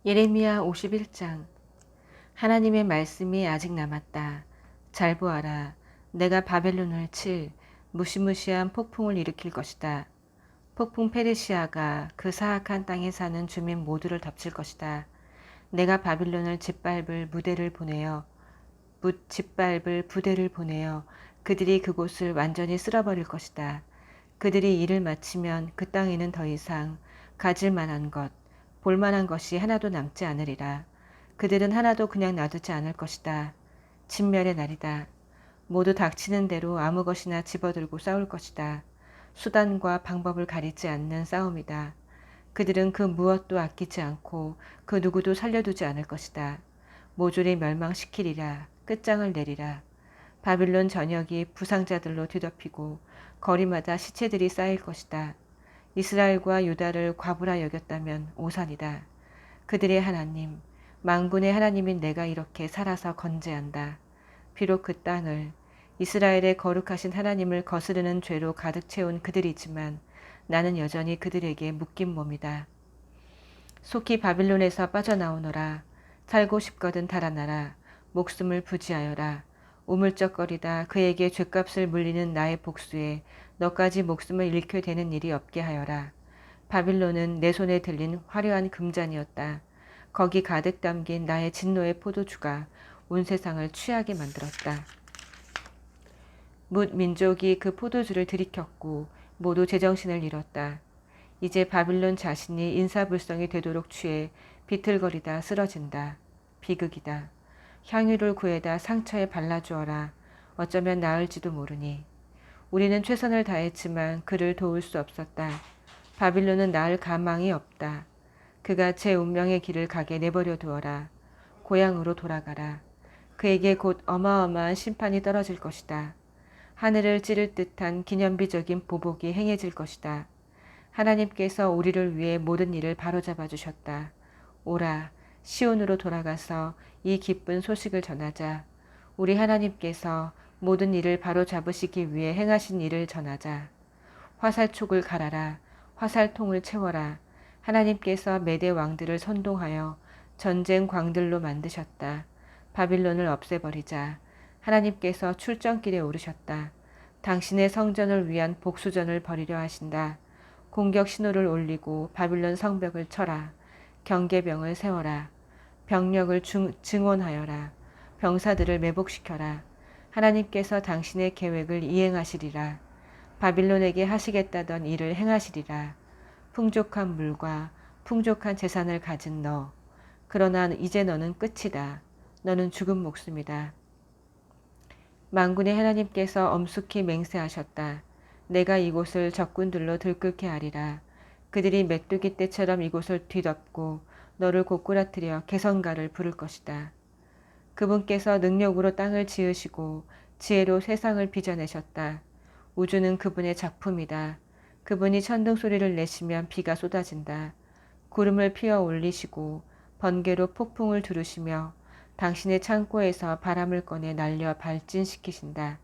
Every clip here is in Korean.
예레미야 51장. 하나님의 말씀이 아직 남았다. 잘 보아라. 내가 바벨론을 칠 무시무시한 폭풍을 일으킬 것이다. 폭풍 페르시아가 그 사악한 땅에 사는 주민 모두를 덮칠 것이다. 내가 바빌론을 짓밟을 부대를 보내어 그들이 그곳을 완전히 쓸어버릴 것이다. 그들이 일을 마치면 그 땅에는 더 이상 가질 만한 것, 볼 만한 것이 하나도 남지 않으리라. 그들은 하나도 그냥 놔두지 않을 것이다. 진멸의 날이다. 모두 닥치는 대로 아무 것이나 집어들고 싸울 것이다. 수단과 방법을 가리지 않는 싸움이다. 그들은 그 무엇도 아끼지 않고 그 누구도 살려두지 않을 것이다. 모조리 멸망시키리라. 끝장을 내리라. 바빌론 전역이 부상자들로 뒤덮이고 거리마다 시체들이 쌓일 것이다. 이스라엘과 유다를 과부라 여겼다면 오산이다. 그들의 하나님, 만군의 하나님인 내가 이렇게 살아서 건재한다. 비록 그 땅을 이스라엘의 거룩하신 하나님을 거스르는 죄로 가득 채운 그들이지만 나는 여전히 그들에게 묶인 몸이다. 속히 바빌론에서 빠져나오너라. 살고 싶거든 달아나라. 목숨을 부지하여라. 우물쩍거리다 그에게 죗값을 물리는 나의 복수에 너까지 목숨을 잃게 되는 일이 없게 하여라. 바빌론은 내 손에 들린 화려한 금잔이었다. 거기 가득 담긴 나의 진노의 포도주가 온 세상을 취하게 만들었다. 뭇 민족이 그 포도주를 들이켰고 모두 제정신을 잃었다. 이제 바빌론 자신이 인사불성이 되도록 취해 비틀거리다 쓰러진다. 비극이다. 향유를 구해다 상처에 발라주어라. 어쩌면 나을지도 모르니. 우리는 최선을 다했지만 그를 도울 수 없었다. 바빌론은 나을 가망이 없다. 그가 제 운명의 길을 가게 내버려 두어라. 고향으로 돌아가라. 그에게 곧 어마어마한 심판이 떨어질 것이다. 하늘을 찌를 듯한 기념비적인 보복이 행해질 것이다. 하나님께서 우리를 위해 모든 일을 바로잡아 주셨다. 오라, 시온으로 돌아가서 이 기쁜 소식을 전하자. 우리 하나님께서 모든 일을 바로잡으시기 위해 행하신 일을 전하자. 화살촉을 갈아라. 화살통을 채워라. 하나님께서 메대 왕들을 선동하여 전쟁 광들로 만드셨다. 바빌론을 없애버리자. 하나님께서 출정길에 오르셨다. 당신의 성전을 위한 복수전을 벌이려 하신다. 공격 신호를 올리고 바빌론 성벽을 쳐라. 경계병을 세워라. 병력을 증원하여라. 병사들을 매복시켜라. 하나님께서 당신의 계획을 이행하시리라. 바빌론에게 하시겠다던 일을 행하시리라. 풍족한 물과 풍족한 재산을 가진 너. 그러나 이제 너는 끝이다. 너는 죽은 목숨이다. 만군의 하나님께서 엄숙히 맹세하셨다. 내가 이곳을 적군들로 들끓게 하리라. 그들이 메뚜기 떼처럼 이곳을 뒤덮고 너를 고꾸라뜨려 개선가를 부를 것이다. 그분께서 능력으로 땅을 지으시고 지혜로 세상을 빚어내셨다. 우주는 그분의 작품이다. 그분이 천둥 소리를 내시면 비가 쏟아진다. 구름을 피어 올리시고 번개로 폭풍을 두르시며 당신의 창고에서 바람을 꺼내 날려 발진시키신다.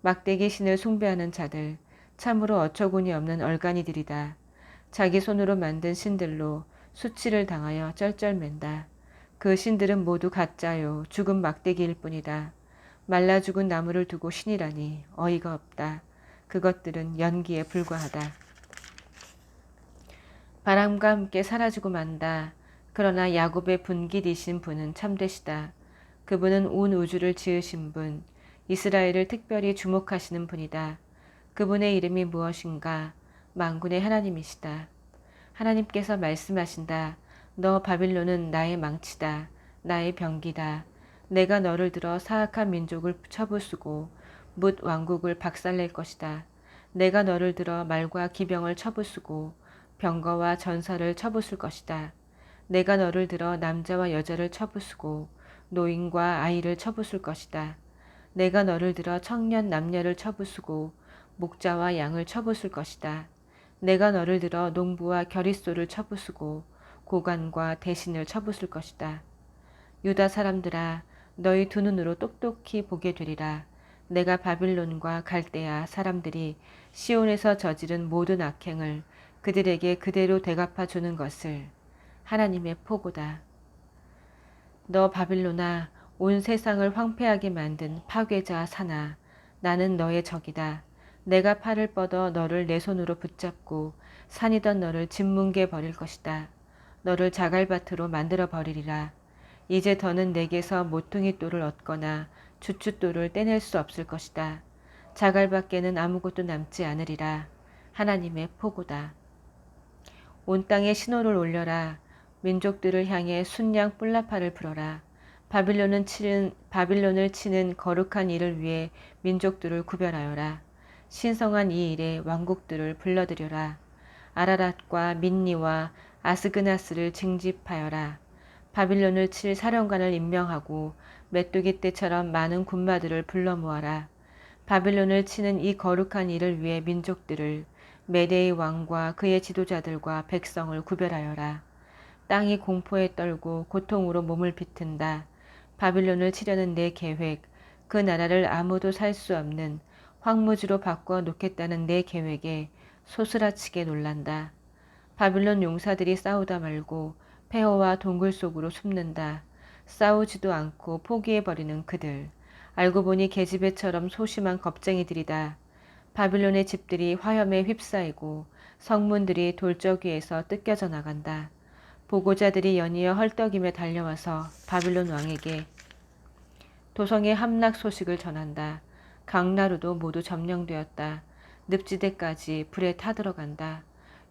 막대기 신을 숭배하는 자들, 참으로 어처구니 없는 얼간이들이다. 자기 손으로 만든 신들로 수치를 당하여 쩔쩔맨다. 그 신들은 모두 가짜요, 죽은 막대기일 뿐이다. 말라 죽은 나무를 두고 신이라니 어이가 없다. 그것들은 연기에 불과하다. 바람과 함께 사라지고 만다. 그러나 야곱의 분깃이신 분은 참되시다. 그분은 온 우주를 지으신 분, 이스라엘을 특별히 주목하시는 분이다. 그분의 이름이 무엇인가? 만군의 하나님이시다. 하나님께서 말씀하신다. 너 바빌론은 나의 망치다. 나의 병기다. 내가 너를 들어 사악한 민족을 쳐부수고 뭇 왕국을 박살낼 것이다. 내가 너를 들어 말과 기병을 쳐부수고 병거와 전사를 쳐부술 것이다. 내가 너를 들어 남자와 여자를 쳐부수고 노인과 아이를 쳐부술 것이다. 내가 너를 들어 청년 남녀를 쳐부수고 목자와 양을 쳐부술 것이다. 내가 너를 들어 농부와 겨릿소를 쳐부수고 고관과 대신을 쳐부술 것이다. 유다 사람들아, 너희 두 눈으로 똑똑히 보게 되리라. 내가 바빌론과 갈대아 사람들이 시온에서 저지른 모든 악행을 그들에게 그대로 대갚아 주는 것을. 하나님의 포고다. 너 바빌로나, 온 세상을 황폐하게 만든 파괴자 사나, 나는 너의 적이다. 내가 팔을 뻗어 너를 내 손으로 붙잡고 산이던 너를 짓뭉개 버릴 것이다. 너를 자갈밭으로 만들어 버리리라. 이제 더는 내게서 모퉁이 돌을 얻거나 주춧돌을 떼낼 수 없을 것이다. 자갈밖에는 아무것도 남지 않으리라. 하나님의 포고다. 온 땅에 신호를 올려라. 민족들을 향해 순양 뿔나파를 불어라. 바빌론을 치는 거룩한 일을 위해 민족들을 구별하여라. 신성한 이 일에 왕국들을 불러들여라. 아라랏과 민니와 아스그나스를 징집하여라. 바빌론을 칠 사령관을 임명하고 메뚜기 떼처럼 많은 군마들을 불러 모아라. 바빌론을 치는 이 거룩한 일을 위해 민족들을 메대의 왕과 그의 지도자들과 백성을 구별하여라. 땅이 공포에 떨고 고통으로 몸을 비튼다. 바빌론을 치려는 내 계획, 그 나라를 아무도 살 수 없는 황무지로 바꿔 놓겠다는 내 계획에 소스라치게 놀란다. 바빌론 용사들이 싸우다 말고 폐허와 동굴 속으로 숨는다. 싸우지도 않고 포기해버리는 그들. 알고 보니 계집애처럼 소심한 겁쟁이들이다. 바빌론의 집들이 화염에 휩싸이고 성문들이 돌적위에서 뜯겨져 나간다. 보고자들이 연이어 헐떡이며 달려와서 바빌론 왕에게 도성의 함락 소식을 전한다. 강나루도 모두 점령되었다. 늪지대까지 불에 타들어간다.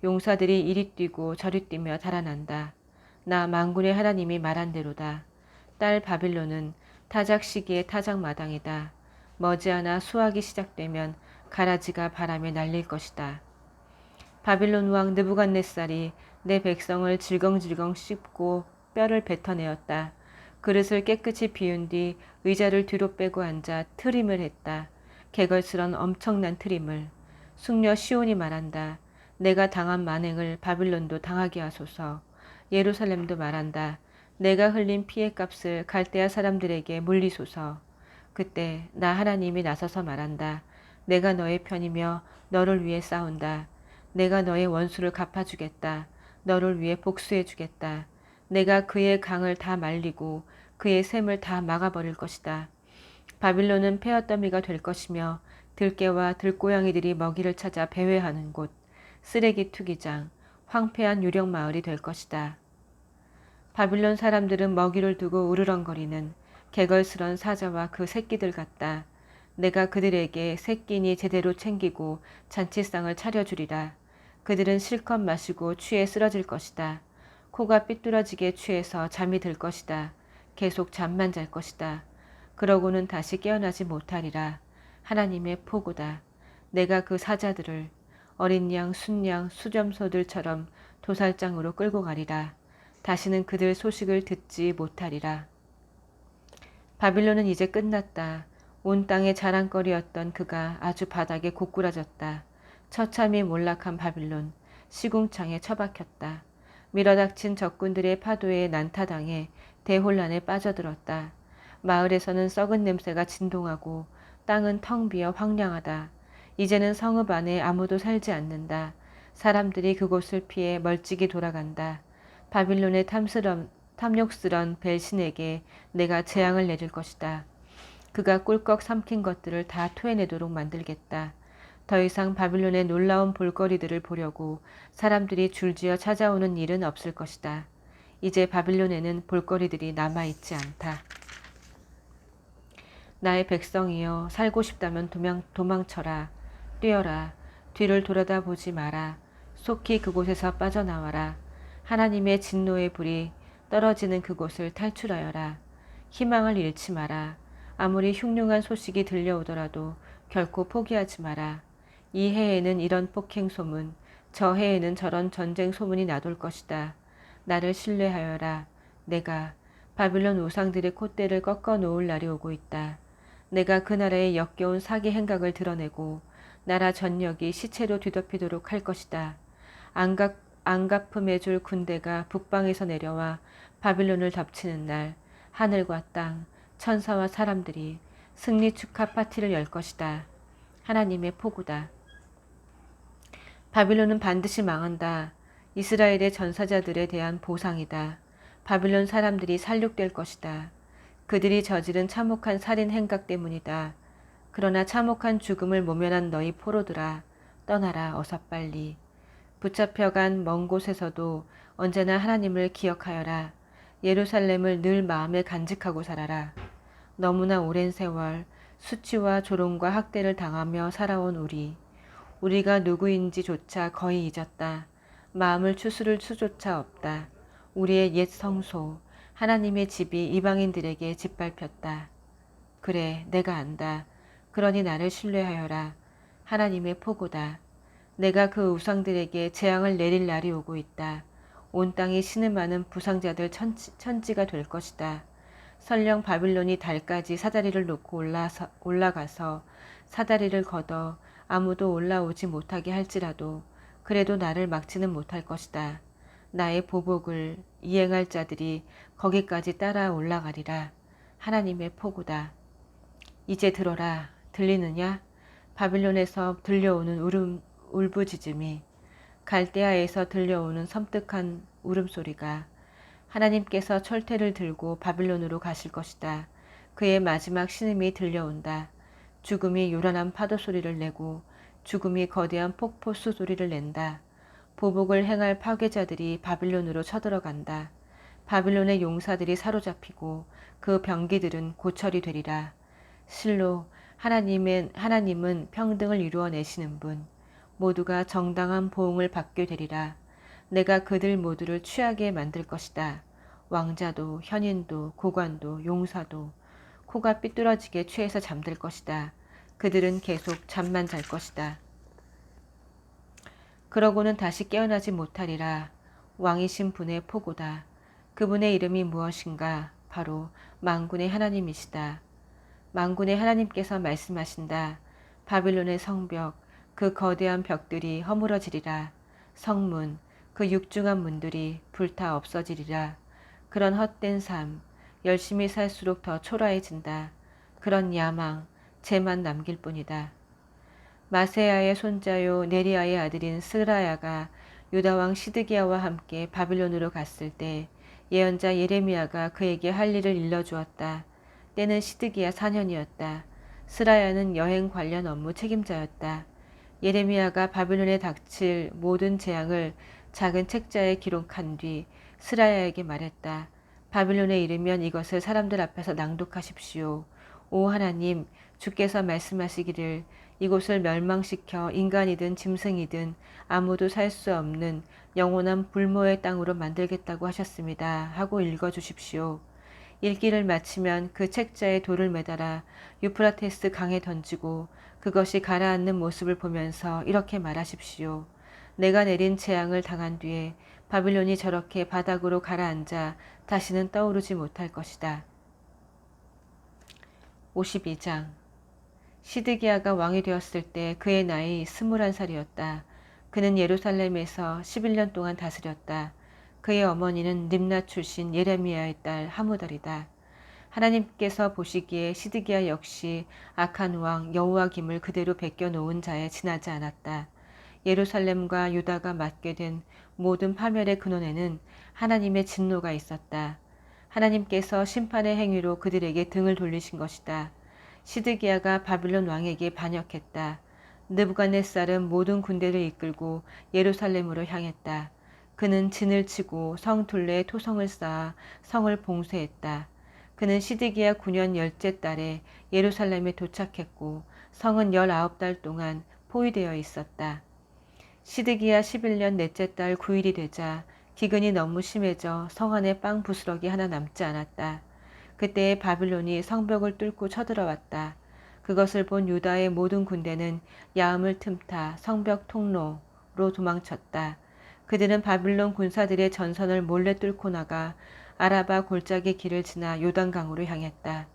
용사들이 이리 뛰고 저리 뛰며 달아난다. 나 만군의 하나님이 말한 대로다. 딸 바빌론은 타작 시기의 타작 마당이다. 머지않아 수확이 시작되면 가라지가 바람에 날릴 것이다. 바빌론 왕 느부갓네살이 내 백성을 질겅질겅 씹고 뼈를 뱉어내었다. 그릇을 깨끗이 비운 뒤 의자를 뒤로 빼고 앉아 트림을 했다. 개걸스런 엄청난 트림을. 숙녀 시온이 말한다. 내가 당한 만행을 바빌론도 당하게 하소서. 예루살렘도 말한다. 내가 흘린 피해 값을 갈대아 사람들에게 물리소서. 그때 나 하나님이 나서서 말한다. 내가 너의 편이며 너를 위해 싸운다. 내가 너의 원수를 갚아주겠다. 너를 위해 복수해주겠다. 내가 그의 강을 다 말리고 그의 샘을 다 막아버릴 것이다. 바빌론은 폐허더미가 될 것이며 들깨와 들고양이들이 먹이를 찾아 배회하는 곳, 쓰레기 투기장, 황폐한 유령 마을이 될 것이다. 바빌론 사람들은 먹이를 두고 으르렁거리는 개걸스런 사자와 그 새끼들 같다. 내가 그들에게 새끼니 제대로 챙기고 잔치상을 차려주리라. 그들은 실컷 마시고 취해 쓰러질 것이다. 코가 삐뚤어지게 취해서 잠이 들 것이다. 계속 잠만 잘 것이다. 그러고는 다시 깨어나지 못하리라. 하나님의 포고다. 내가 그 사자들을 어린 양, 순양, 수점소들처럼 도살장으로 끌고 가리라. 다시는 그들 소식을 듣지 못하리라. 바빌론은 이제 끝났다. 온 땅의 자랑거리였던 그가 아주 바닥에 고꾸라졌다. 처참히 몰락한 바빌론, 시궁창에 처박혔다. 밀어닥친 적군들의 파도에 난타당해 대혼란에 빠져들었다. 마을에서는 썩은 냄새가 진동하고 땅은 텅 비어 황량하다. 이제는 성읍 안에 아무도 살지 않는다. 사람들이 그곳을 피해 멀찍이 돌아간다. 바빌론의 탐욕스런 벨신에게 내가 재앙을 내릴 것이다. 그가 꿀꺽 삼킨 것들을 다 토해내도록 만들겠다. 더 이상 바빌론의 놀라운 볼거리들을 보려고 사람들이 줄지어 찾아오는 일은 없을 것이다. 이제 바빌론에는 볼거리들이 남아있지 않다. 나의 백성이여, 살고 싶다면 도망쳐라. 뛰어라. 뒤를 돌아다 보지 마라. 속히 그곳에서 빠져나와라. 하나님의 진노의 불이 떨어지는 그곳을 탈출하여라. 희망을 잃지 마라. 아무리 흉흉한 소식이 들려오더라도 결코 포기하지 마라. 이 해에는 이런 폭행 소문, 저 해에는 저런 전쟁 소문이 나돌 것이다. 나를 신뢰하여라. 내가 바빌론 우상들의 콧대를 꺾어 놓을 날이 오고 있다. 내가 그 나라의 역겨운 사기 행각을 드러내고 나라 전역이 시체로 뒤덮이도록 할 것이다. 안갚음해줄 군대가 북방에서 내려와 바빌론을 덮치는 날 하늘과 땅, 천사와 사람들이 승리 축하 파티를 열 것이다. 하나님의 포고다. 바빌론은 반드시 망한다. 이스라엘의 전사자들에 대한 보상이다. 바빌론 사람들이 살육될 것이다. 그들이 저지른 참혹한 살인 행각 때문이다. 그러나 참혹한 죽음을 모면한 너희 포로들아, 떠나라 어서 빨리. 붙잡혀간 먼 곳에서도 언제나 하나님을 기억하여라. 예루살렘을 늘 마음에 간직하고 살아라. 너무나 오랜 세월 수치와 조롱과 학대를 당하며 살아온 우리가 누구인지조차 거의 잊었다. 마음을 추스를 수조차 없다. 우리의 옛 성소, 하나님의 집이 이방인들에게 짓밟혔다. 그래, 내가 안다. 그러니 나를 신뢰하여라. 하나님의 포고다. 내가 그 우상들에게 재앙을 내릴 날이 오고 있다. 온 땅이 신음하는 부상자들 천지가 될 것이다. 설령 바빌론이 달까지 사다리를 놓고 올라가서 사다리를 걷어 아무도 올라오지 못하게 할지라도 그래도 나를 막지는 못할 것이다. 나의 보복을 이행할 자들이 거기까지 따라 올라가리라. 하나님의 포고다. 이제 들어라. 들리느냐? 바빌론에서 들려오는 울부짖음이, 갈대아에서 들려오는 섬뜩한 울음소리가, 하나님께서 철퇴를 들고 바빌론으로 가실 것이다. 그의 마지막 신음이 들려온다. 죽음이 요란한 파도 소리를 내고 죽음이 거대한 폭포수 소리를 낸다. 보복을 행할 파괴자들이 바빌론으로 쳐들어간다. 바빌론의 용사들이 사로잡히고 그 병기들은 고철이 되리라. 실로 하나님은 평등을 이루어내시는 분, 모두가 정당한 보응을 받게 되리라. 내가 그들 모두를 취하게 만들 것이다. 왕자도 현인도 고관도 용사도 코가 삐뚤어지게 취해서 잠들 것이다. 그들은 계속 잠만 잘 것이다. 그러고는 다시 깨어나지 못하리라. 왕이신 분의 포고다. 그분의 이름이 무엇인가? 바로 만군의 하나님이시다. 만군의 하나님께서 말씀하신다. 바빌론의 성벽, 그 거대한 벽들이 허물어지리라. 성문, 그 육중한 문들이 불타 없어지리라. 그런 헛된 삶, 열심히 살수록 더 초라해진다. 그런 야망, 죄만 남길 뿐이다. 마세야의 손자요 네리아의 아들인 스라야가 유다왕 시드기야와 함께 바빌론으로 갔을 때 예언자 예레미야가 그에게 할 일을 일러주었다. 때는 시드기야 4년이었다. 스라야는 여행 관련 업무 책임자였다. 예레미야가 바빌론에 닥칠 모든 재앙을 작은 책자에 기록한 뒤 스라야에게 말했다. 바빌론에 이르면 이것을 사람들 앞에서 낭독하십시오. 오 하나님, 주께서 말씀하시기를 이곳을 멸망시켜 인간이든 짐승이든 아무도 살 수 없는 영원한 불모의 땅으로 만들겠다고 하셨습니다. 하고 읽어주십시오. 읽기를 마치면 그 책자에 돌을 매달아 유프라테스 강에 던지고 그것이 가라앉는 모습을 보면서 이렇게 말하십시오. 내가 내린 재앙을 당한 뒤에 바빌론이 저렇게 바닥으로 가라앉아 다시는 떠오르지 못할 것이다. 52장. 시드기야가 왕이 되었을 때 그의 나이 21살이었다. 그는 예루살렘에서 11년 동안 다스렸다. 그의 어머니는 림나 출신 예레미야의 딸 하무달이다. 하나님께서 보시기에 시드기야 역시 악한 왕 여호와김을 그대로 베껴놓은 자에 지나지 않았다. 예루살렘과 유다가 맞게 된 모든 파멸의 근원에는 하나님의 진노가 있었다. 하나님께서 심판의 행위로 그들에게 등을 돌리신 것이다. 시드기야가 바빌론 왕에게 반역했다. 느부갓네살은 모든 군대를 이끌고 예루살렘으로 향했다. 그는 진을 치고 성 둘레에 토성을 쌓아 성을 봉쇄했다. 그는 시드기야 9년 열째 달에 예루살렘에 도착했고 성은 19달 동안 포위되어 있었다. 시드기야 11년 넷째 달 9일이 되자 기근이 너무 심해져 성 안에 빵 부스러기 하나 남지 않았다. 그때에 바빌론이 성벽을 뚫고 쳐들어왔다. 그것을 본 유다의 모든 군대는 야음을 틈타 성벽 통로로 도망쳤다. 그들은 바빌론 군사들의 전선을 몰래 뚫고 나가 아라바 골짜기 길을 지나 요단강으로 향했다.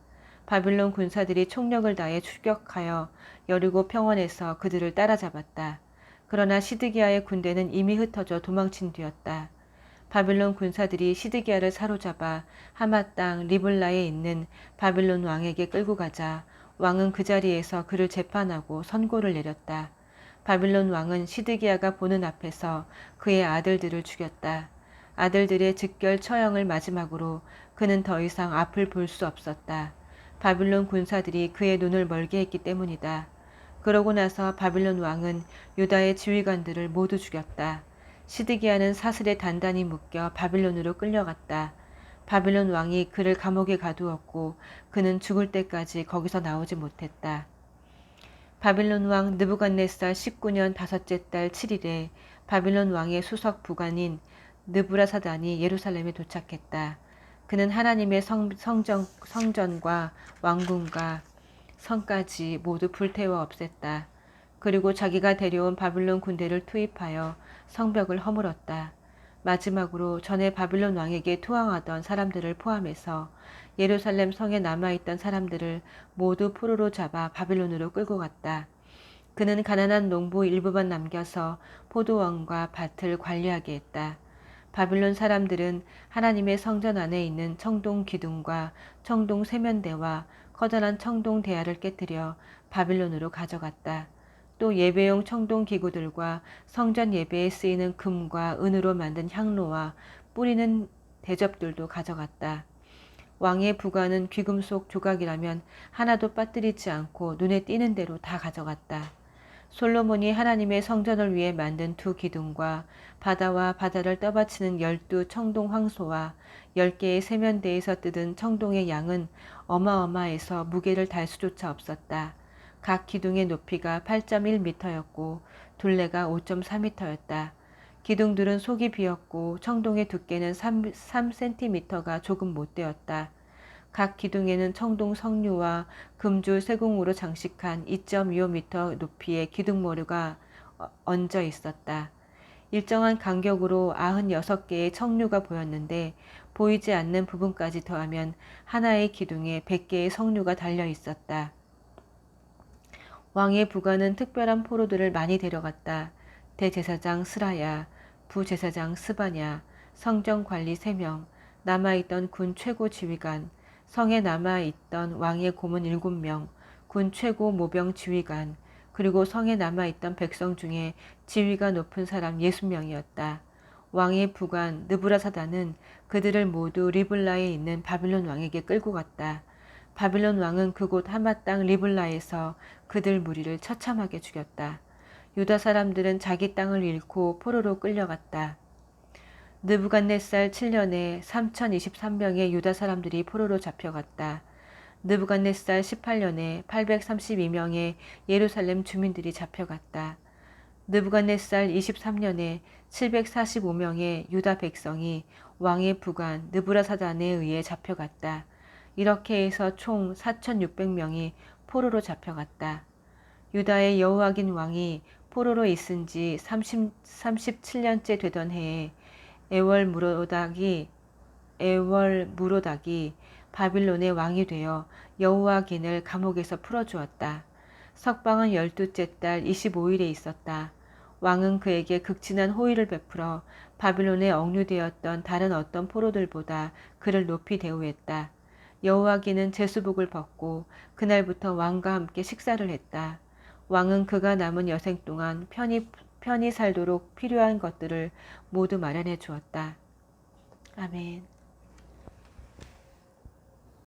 바빌론 군사들이 총력을 다해 추격하여 여리고 평원에서 그들을 따라잡았다. 그러나 시드기야의 군대는 이미 흩어져 도망친 뒤였다. 바빌론 군사들이 시드기야를 사로잡아 하마 땅 리블라에 있는 바빌론 왕에게 끌고 가자 왕은 그 자리에서 그를 재판하고 선고를 내렸다. 바빌론 왕은 시드기야가 보는 앞에서 그의 아들들을 죽였다. 아들들의 즉결 처형을 마지막으로 그는 더 이상 앞을 볼 수 없었다. 바빌론 군사들이 그의 눈을 멀게 했기 때문이다. 그러고 나서 바빌론 왕은 유다의 지휘관들을 모두 죽였다. 시드기야는 사슬에 단단히 묶여 바빌론으로 끌려갔다. 바빌론 왕이 그를 감옥에 가두었고 그는 죽을 때까지 거기서 나오지 못했다. 바빌론 왕 느부갓네살 19년 다섯째 달 7일에 바빌론 왕의 수석 부관인 느부라사단이 예루살렘에 도착했다. 그는 하나님의 성전과 왕궁과 성까지 모두 불태워 없앴다. 그리고 자기가 데려온 바빌론 군대를 투입하여 성벽을 허물었다. 마지막으로 전에 바빌론 왕에게 투항하던 사람들을 포함해서 예루살렘 성에 남아있던 사람들을 모두 포로로 잡아 바빌론으로 끌고 갔다. 그는 가난한 농부 일부만 남겨서 포도원과 밭을 관리하게 했다. 바빌론 사람들은 하나님의 성전 안에 있는 청동 기둥과 청동 세면대와 커다란 청동 대야를 깨뜨려 바빌론으로 가져갔다. 또 예배용 청동 기구들과 성전 예배에 쓰이는 금과 은으로 만든 향로와 뿌리는 대접들도 가져갔다. 왕의 부관은 귀금속 조각이라면 하나도 빠뜨리지 않고 눈에 띄는 대로 다 가져갔다. 솔로몬이 하나님의 성전을 위해 만든 두 기둥과 바다와 바다를 떠받치는 12 청동 황소와 10개의 세면대에서 뜯은 청동의 양은 어마어마해서 무게를 달 수조차 없었다. 각 기둥의 높이가 8.1m였고 둘레가 5.4m였다. 기둥들은 속이 비었고 청동의 두께는 3cm가 조금 못 되었다. 각 기둥에는 청동 석류와 금줄 세공으로 장식한 2.25m 높이의 기둥모루가 얹어 있었다. 일정한 간격으로 96개의 석류가 보였는데 보이지 않는 부분까지 더하면 하나의 기둥에 100개의 석류가 달려 있었다. 왕의 부관은 특별한 포로들을 많이 데려갔다. 대제사장 스라야, 부제사장 스바냐, 성전관리 3명, 남아있던 군 최고 지휘관, 성에 남아있던 왕의 고문 7명, 군 최고 모병 지휘관, 그리고 성에 남아있던 백성 중에 지위가 높은 사람 60명이었다. 왕의 부관 느부라사단은 그들을 모두 리블라에 있는 바빌론 왕에게 끌고 갔다. 바빌론 왕은 그곳 하마 땅 리블라에서 그들 무리를 처참하게 죽였다. 유다 사람들은 자기 땅을 잃고 포로로 끌려갔다. 느부갓네살 7년에 3023명의 유다 사람들이 포로로 잡혀갔다. 느부갓네살 18년에 832명의 예루살렘 주민들이 잡혀갔다. 느부갓네살 23년에 745명의 유다 백성이 왕의 부관 느부라사단에 의해 잡혀갔다. 이렇게 해서 총 4600명이 포로로 잡혀갔다. 유다의 여호야긴 왕이 포로로 있은 지 37년째 되던 해에 에월무로닥이 바빌론의 왕이 되어 여호야긴을 감옥에서 풀어주었다. 석방은 12째 달 25일에 있었다. 왕은 그에게 극진한 호의를 베풀어 바빌론에 억류되었던 다른 어떤 포로들보다 그를 높이 대우했다. 여호야긴은 제수복을 벗고 그날부터 왕과 함께 식사를 했다. 왕은 그가 남은 여생 동안 편히 살도록 필요한 것들을 모두 마련해 주었다. 아멘.